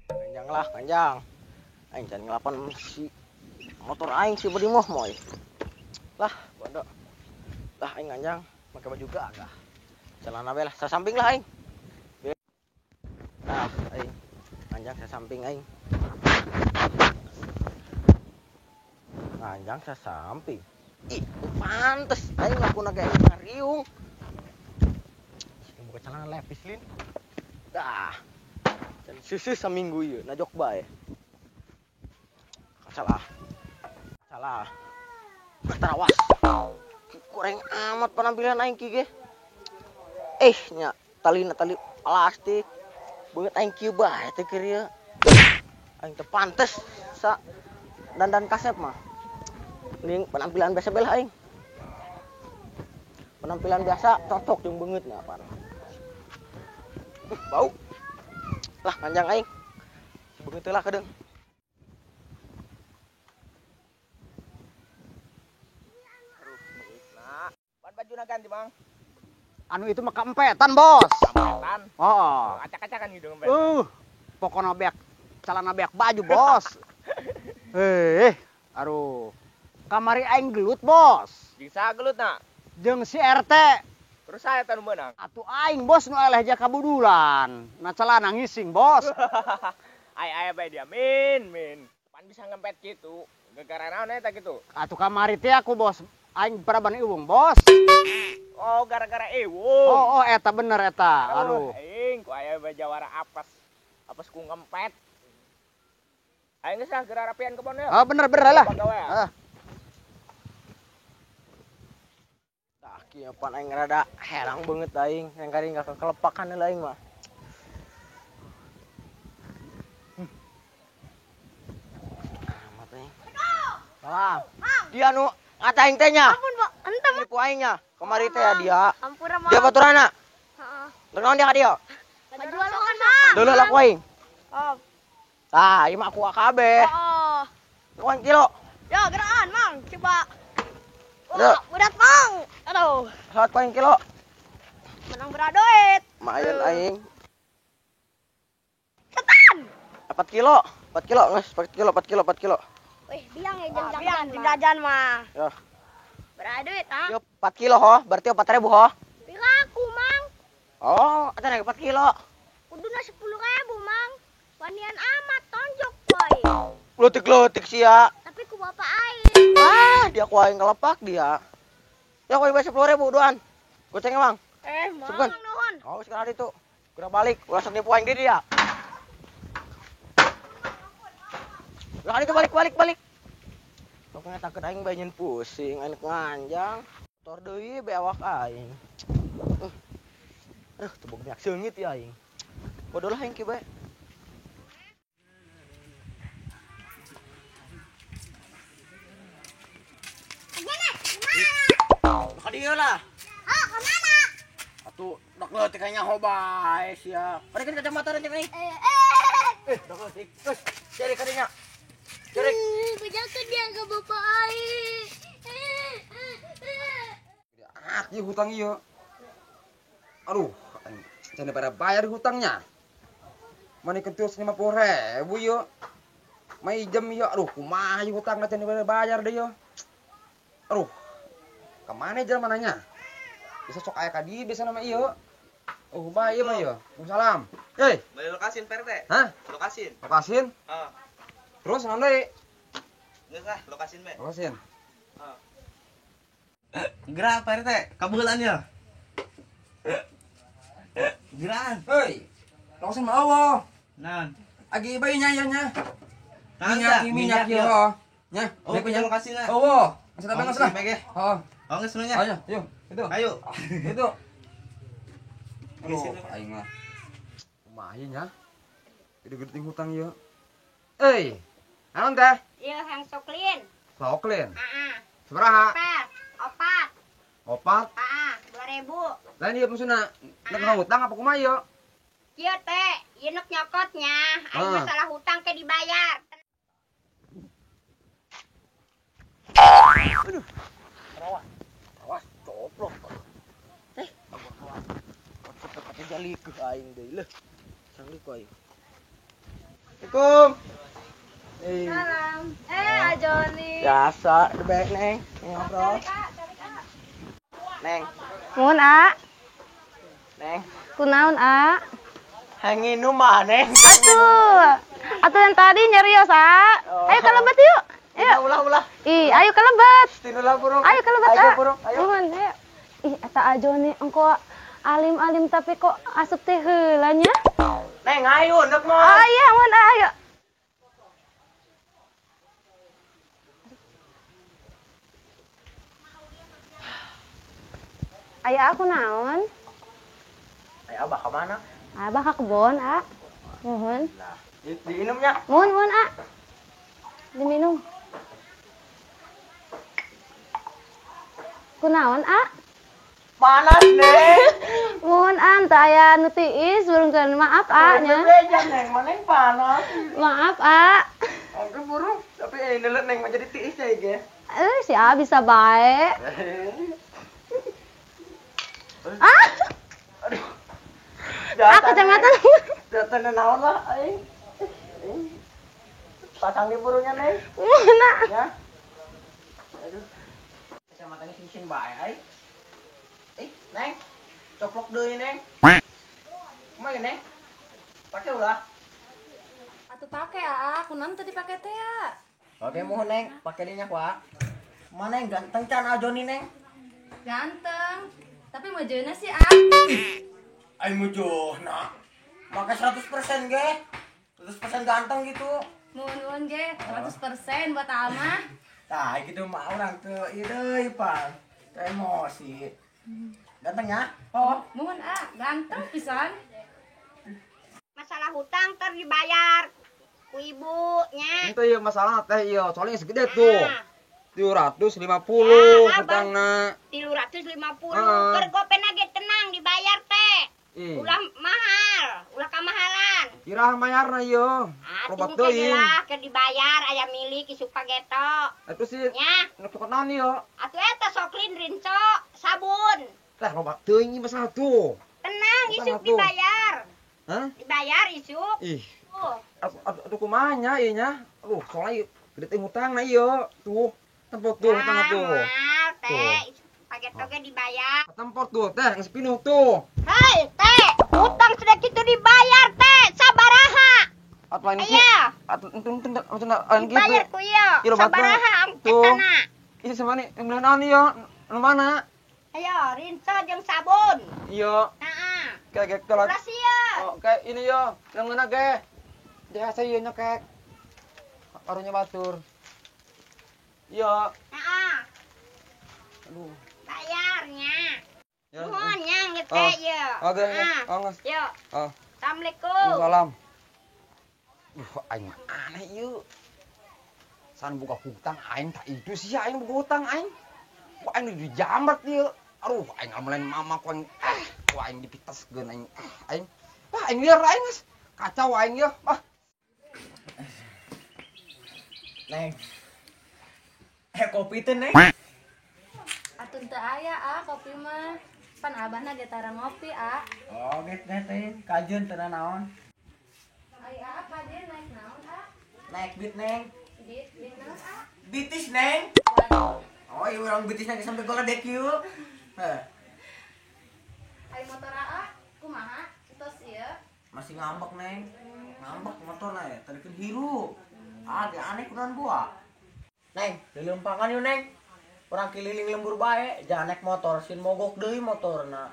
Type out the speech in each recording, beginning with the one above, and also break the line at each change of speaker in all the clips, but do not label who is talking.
Panjang lah, panjang. Aing can ngelapan si motor aing si bodi moh moy. Lah, bodoh. Lah aing anjang, pakai baju gagah. Celana be lah, sasamping lah aing. Nah, aing anjang sasamping aing. Anjang sasamping. Ih, pantes aing ngakuna kayak ngariung. Buka celana lepis lin. Dah. Susu seminggu ieu najok bae. Salah. Salah. Tarawas. Kurang amat penampilan aing ki ge. Nya tali plastik. Beungeut aing kieu bae teh keur ieu. Aing teh pantes sa dandan kasep mah. Ning penampilan biasa belah aing. Penampilan biasa cocok jeung beungeutna pan. Bau. Lah panjang aing. Begitu lah kadang.
Aduh, nah. Ban baju ganti, Bang.
Anu itu mah keempetan, Bos.
Keempetan.
Oh.
Acak-acakan gitu, Bang.
Pokoknya beak celana beak baju, Bos. Aduh. Kamari aing gelut, Bos.
Jeung saha gelutna?
Jeung si RT.
Terus saya tanu meunang.
Atuh aing, Bos, nu eleh ja kabudulan. Na celana ngising, Bos.
Aya bae dia, min. Pan bisa ngempet gitu. Gara-gara naon eta gitu?
Atuh kamari teh aku, Bos. Aing paraban iwung, Bos.
Oh, gara-gara ewung.
Oh, eta bener eta. Aduh.
Aing ku aya bae jawara apes. Apes ku ngempet. Aing geus lah geura rapian kebon ya.
Oh, bener lah.
Kieu pan aing rada herang banget aing, yang kali enggak kekelepakan heula aing mah. Amat aing. Salah. Dia nu ngata aing teh nya.
Ampun, Pak. Ente mah.
Nipu aing nya. Kamari teh dia.
Ampura mah.
Dia baturana.
Heeh.
Naon dia ka dia?
Bajuan kan, Bang.
Deuleul aku aing.
Oh.
Tah, ieu mah aku kabeh.
Oh.
Kuan kilo.
Ya, geraan, Mang. Coba.
Udah.
Berat, Mang. Aduh.
Saat kuan kilo.
Menang berat duit.
Mayan aing.
Ketan.
4 kilo. 4 kilo, geus 4 kilo.
Wih, biang ya jam-jam jajan mah.
Ya.
Berat duit, ha?
Yo 4 kilo ho, berarti 4.000 ho.
Piraku, Mang.
Oh, eta naik 4 kilo.
Kuduna 10.000, Mang. Wanian amat tonjok, boy.
Letik sia.
Tapi ku bapak aing.
Dia ku aing kelepak dia. Ya ku bayar 10.000 doan. Gocengnya, Bang.
Mang,
Sebentar.
nuhun.
Oh, sekarang itu. Udah balik, langsung nipu aing di dia. Lah itu balik. Pokoknya takut aing bae nyen pusing, aing nganjang. Motor deui be awak aing. Aduh, teu boga minyak seungit ya aing. Bodoh lah aing kieu bae. Ka dieu lah.
Oh, kemana?
Atuh, dok leutik kayaknya hobae sia. Parekeun kacamata renceng nih. Dok leutik. Geus, cari ka dinya. Cari.
Bejakeun dia ke bapak aing.
Ieu hutang ieu. Aduh, can pada bayar hutangnya. Mani kentus 50.000 ieu. Mai jam ieu, aduh kumaha ieu hutangna can pada bayar deh ieu. Aduh. Ka manajer mananya? Bisa sok aya ka dieu biasa nama ieu. Oh, bae ieu mah ieu. Waalaikumsalam. Hei,
Balik lokasin PRT.
hah?
Lokasin.
Lokasin?
Heeh.
Terus naon deui?
Geus lah, lokasin be.
Lokasin.
Gerak PRT, kabeuleuan ya. Geraan.
Hei. Lokasin mah eueuh.
Naon?
Agi bae nya ieu nya.
Minyak,
Minyak
ya.
ieu. Nya,
Oh, punya lokasinya.
eueuh. Masih
Oh,
tabang
masih
lah.
mege.
Heeh.
Oh, geus nu nya.
Ayo, yuk, itu.
Ayo.
Itu.
Di sini.
Aduh, aing mah. Kumaha ieu nya? Gede-gede hutang ieu. Euy, naon teh?
Iya, yang soklin.
Soklin.
Heeh.
Sabaraha?
Opat.
Opat.
2.000.
Lain ieu maksudna nek hutang apa kumaha ieu?
Kieu teh, ieu nuk nyokotnya. Aing masalah hutang teh dibayar.
Aduh. Rawas. Rawas coplok. Awas. Cepet jali ke aing deui leuh. Sangli ku aing. Assalamualaikum.
Salam. Ajoni.
Biasa, udah baik, Neng. Ngobrol. Neng,
Mun, A.
Neng.
Kunaon, A?
Hang nginum mah, Neng.
Atuh yang tadi nyerios, A. Ayo kelebet yuk. Ayo.
Ulah.
Ih, ayo kelebet.
Tinulah burung.
Ayo kelebet, A.
Ayo burung, ayo.
Mun, ayo. Ih, eta Ajoni engko alim-alim tapi kok asup teh heula nya.
Neng, ayo, ndek mah.
Aya, mun, ayo. Aya aku naon?
Ayo, Abah ke mana?
Abah ka kebon, A. Nuhun.
Nah, diinumnya.
Mun, A. Diminum. Kunaon, A?
Panas, Neng.
Mun, anta aya nu tiis burung teu maaf, A nya.
Bejan, Neng, mana yang panas?
Maaf, A.
Oke, burung. Tapi ini lho, Neng, mah jadi tiis ya, ge.
Si A bisa bae. Ah,
Aduh.
kecamatan.
Jatuh naon lah, aing. Pasang di burungnya, Neng.
Mun, A.
Ya. Aduh. Kecamatannya sing bae, ai. Neng. Coplok deui, Neng. Kumaha Neng? Pake ulah.
Atuh pake A, kunaon teu dipake teh ya?
Oke, mohon Neng, pake dinya kuat. Mana yang ganteng can Ajoni, Neng?
Ganteng. Tapi majeuna sih A.
Aing mujuna. Make 100% ge. 100% ganteng gitu.
Nuhun ge, 100% buat Alma.
Tah, gitu mah orang teu ieu deui, Pan. Teu emosi. Gantengnya? Oh.
Nuhun A, ganteng pisan.
Masalah hutang ter dibayar ku ibunya.
Itu ya masalah teh iya, soalnya segede tuh. 750
Ya,
hutangna.
350.
Heeh.
Gergopena ge tenang dibayar teh.
Ih,
Ulah mahal, ulah kamahalan.
kiraha mayarna ieu. Robat
Tunggu
teuing.
lah ke dibayar aya milik isuk pageto.
Itu sih
Nya,
ngepokot naon ieu?
atuh eta soklin rinso sabun.
Teh robat teuing ieu masalah tuh.
Tenang
Utang
isuk
atuh.
dibayar.
Hah?
Dibayar isuk.
Ih,
Tuh.
aduh kumaha nya ieu nya? Aduh, soalnya gede teh hutangna ieu. Tuh, tempot tuh hutangna tuh.
Mahal teh
Tuh.
isuk pageto ge dibayar.
Tempot tuh teh geus pinuh tuh.
Hei, teh, hutang sudah gitu dibayar, teh. Sabaraha.
Atuh lain ki.
Aya,
Atuh enten lain ki.
dibayar ku ieu.
Iya, Robat,
Sabaraha
tuh.
etana.
Isi sama nih, yang bilang naon ieu? Nu mana?
Ayo, rinso jeung sabun.
Iya,
Heeh.
kayak kalau
Ulah sia.
oh, kayak ini yo, yang mana ge? Dia saya nya kek. Karunya batur. Iya,
Heeh.
aduh.
Bayarnya.
Ya.
Nuhun nyang
Oh,
teh ieu.
oke,
Heeh.
oh, nges.
Yuk.
Oh,
Assalamualaikum.
salam. Aing mah aneh ieu. San buka hutang aing tak itu sih aing buka hutang aing. Kok aing dijamret ieu. Aduh, aing amelain mama kok aing kok aing dipitaskeun aing. Aing. Wah, aing liar aing geus. Kacau aing ieu. Ah,
Neng. Kopi teh, Neng.
Atuh teu aya A, kopi mah. Pan abahna ge tara ngopi A.
Oh, gitu teh. Kajeun teu naon.
Aya apa dia naik naon A?
Naik beat, Neng.
Bit naon A?
Bitis, Neng.
Waduh.
Oh, iya orang bitis lagi sampai goledek yuk. Heh,
Aya motor A, kumaha? Tos ieu.
masih ngambek, Neng. Ngambek motorna ya, tadi kan hiru. Ah, dia aneh kunaon gua. Neng, dilempangan yuk, Neng. Orang keliling lembur bae, jangan naik motor, sin mogok deui motorna.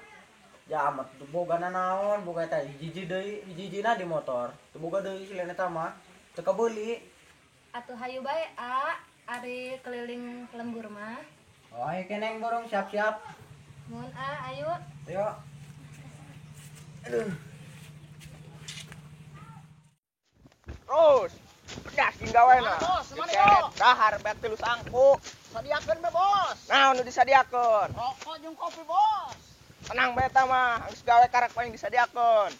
Jamat teu bogana naon, boga eta hiji deui, hijina di motor. Teu boga deui sileun eta mah. Teu kabeuli.
Atuh hayu bae A, ari keliling lembur mah.
Oh, iya Neng borong siap-siap.
Mun A, ayo.
Ayo. Aduh. Terus, pedas gawena.
Bos, mana yo?
Dahar bet tilu sangku.
Sadiakeun be, Bos.
Nah, nu disadiakeun.
Rokok jeung kopi, Bos.
Tenang bae eta mah, geus gawe karek paling disadiakeun.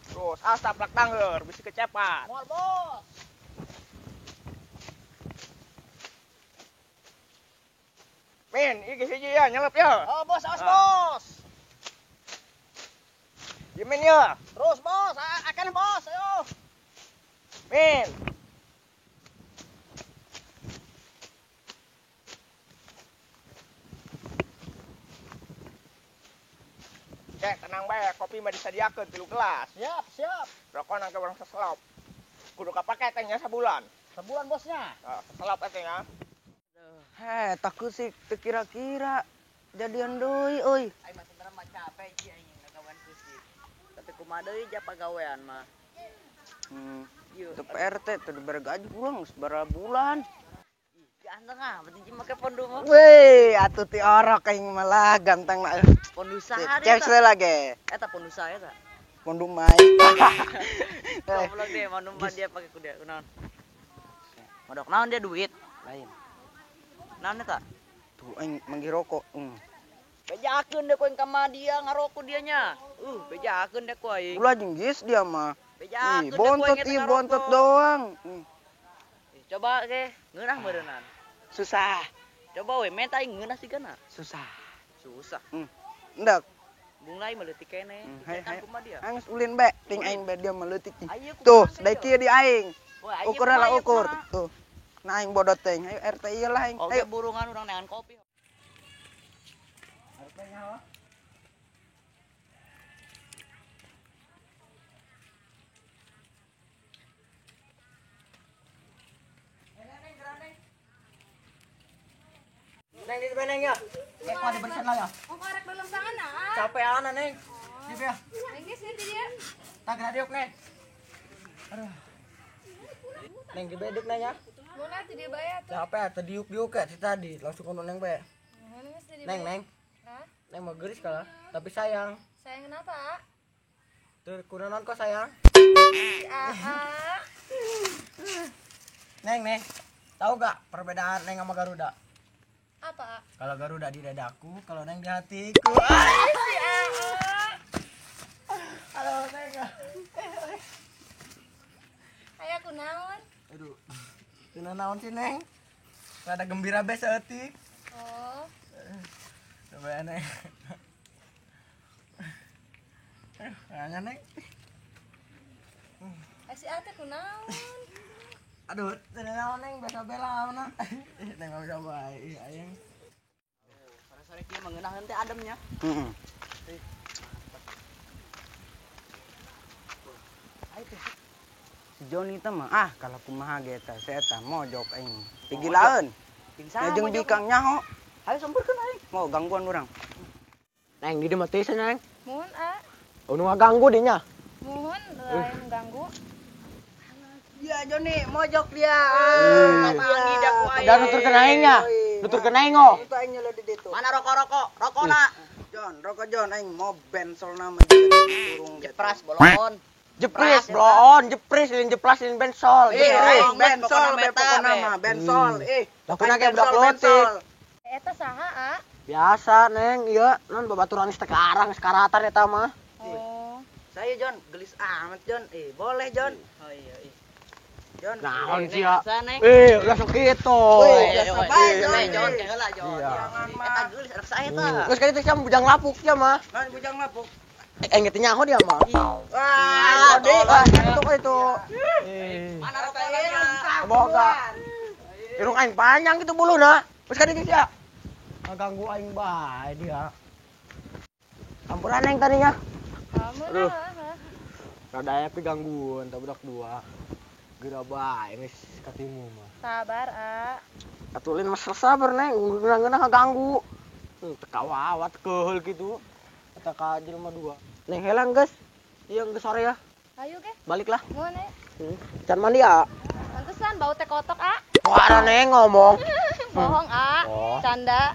Terus asap lak dangeur, bisi kecepat.
Moal, Bos. Min, iki siji ya, nyelep ya.
Oh, bos, awas, bos.
Yemin ya.
Terus, bos. Akan, bos. Ayo.
Min. Tenang bae, kopi mah disadiakeun 3 gelas.
Siap, siap.
Rokok nang ke urang saselop. Kudu kapake teh nya sabulan.
Sebulan, bosnya.
Saselop teh nya.
Heh, takut sih kira-kira jadian deui euy.
Aing mah sebenarnya mah capek sih aing ngagawean kusik. Tapi kumaha deui ja pagawean mah.
Itu PRT teh dibere gaji kurang sabaraha bulan.
Ganteng ah, penting make pondu mah.
Weh, atuh ti orok aing malah ganteng na.
Pondu saha
Cek
eta?
saya lagi.
Eta pondu saha eta?
Pondu mai.
Goblok deh, mau numpan dia pakai kuda. Kunaon? Modok naon dia duit?
Lain.
Naon eta?
Tuh aing manggi rokok.
Bejakeun deh ku aing ka dia ngaroko dianya. Bejakeun deh ku aing.
Ulah jenggis dia mah.
Bejakeun deh ku
Bontot
aing
ieu
eta
bontot
ngaroko.
doang.
Coba ge, ngeunah meureunnan.
Susah.
Coba we menta aing ngeunah sigana.
Susah.
Susah.
Ndak.
Mulai meleutik keneh.
Hai hai.
Kumaha dia?
Angis ulin be, ting aing be dia meleutik.
Ayo kumaha
Tuh,
teh,
sedai
yo?
kieu di aing.
Wah, aing
Ukur
kumaha,
lah
ayo
ukur.
kumaha?
Tuh. Nah aing bodot teh. Ayo RT ieu lah aing.
Oke
Ayo.
burungan urang neangan kopi.
Neng di beneng ya.
Kok ada bersen lah ya?
Oh, korek dalam tangan ah.
Capek ana neng. Gitu ya.
Ini sih dia.
Tak radiok neng. Aduh. Neng di bedek neng ya.
Boleh tuh dia bayar tuh.
Capek tadiuk-diuk ya si tadi. Langsung kono neng be. Neng.
Hah?
Neng mah geuris kalah. Tapi sayang.
Sayang kenapa?
Tuh kunaon kok sayang.
Ah.
Neng. Tahu gak perbedaan neng sama Garuda?
Apa?
Kalau Garuda di dadaku, kalau neng di hatiku. Halo neng.
Kayak aku naon?
Aduh. Tuna naon sih neng? Rada gembira be saeutik.
Oh,
Coba neng. Kayaknya neng.
si ate aku naon?
Aduh, tuna naon neng basa bela mana? Neng mau coba aing.
Sore kieu mengeunah teh ademnya.
Heeh. Si Joni teh mah kalau kumaha ge eta saya teh mojok aing. Pigilaeun. Ya jeung bikang nyaho.
Ayo sampeurkeun aing.
Mau gangguan urang.
Neng di mah teh neng.
Mun ah,
Nu ngaganggu dinya.
mun lain ganggu.
Dia Joni mojok dia.
Mangi dah ku aing.
Udah nuturkeun aing nya. Nuturkeun aing ngo.
Itu aing nyelo di ditu.
Mana rokok-rokok? Rokona.
Jon, rokok Jon aing mau bensol nama juga turung
Jepras bolon.
Jepris, bloon, jepris, lin jeplas, lin bensol.
Aing
Bos,
bensol
pokona
be
meta,
pokona
be.
mah bensol.
Lakukan
aing
kayak budak
bensol,
lotik.
bensol.
Eta saha ah?
Biasa neng, iya, non babaturan geus teh karang, geus karatan eta mah.
Oh,
Saya Jon, gelis amat Jon. Boleh Jon.
Oh iya.
Jon.
Naon sih ya?
Biasa neng.
Udah sok kitu.
biasa bae, Jon.
Jon, heula Jon.
Iya.
Eta geulis anak saya tah.
Geus ka ditu sia bujang lapuk sia mah.
Kan bujang lapuk.
Ngerti nyaho dia mah.
Wah,
Itu.
Mana rokona?
Boga. Irung aing panjang gitu buluna. Geus ka ditu sia. Ngaganggu aing bae dia. Ampuran neng tadinya.
kamu
Aduh.
nah.
Rada aya pi gangguan tah budak dua. Geura bae geus katimu mah.
Sabar ah.
Katulin mas sabar neng, geuna-geuna ngaganggu. Tekawawat keheul gitu. Eta ka jelema dua. Neng helang geus. Ieu geus sore ya.
Ayo ge,
Baliklah.
mun eh.
Can mandi ya.
Pantesan bau teh kotok ah.
Wah, neng ngomong.
Bohong ah.
Oh.
Canda.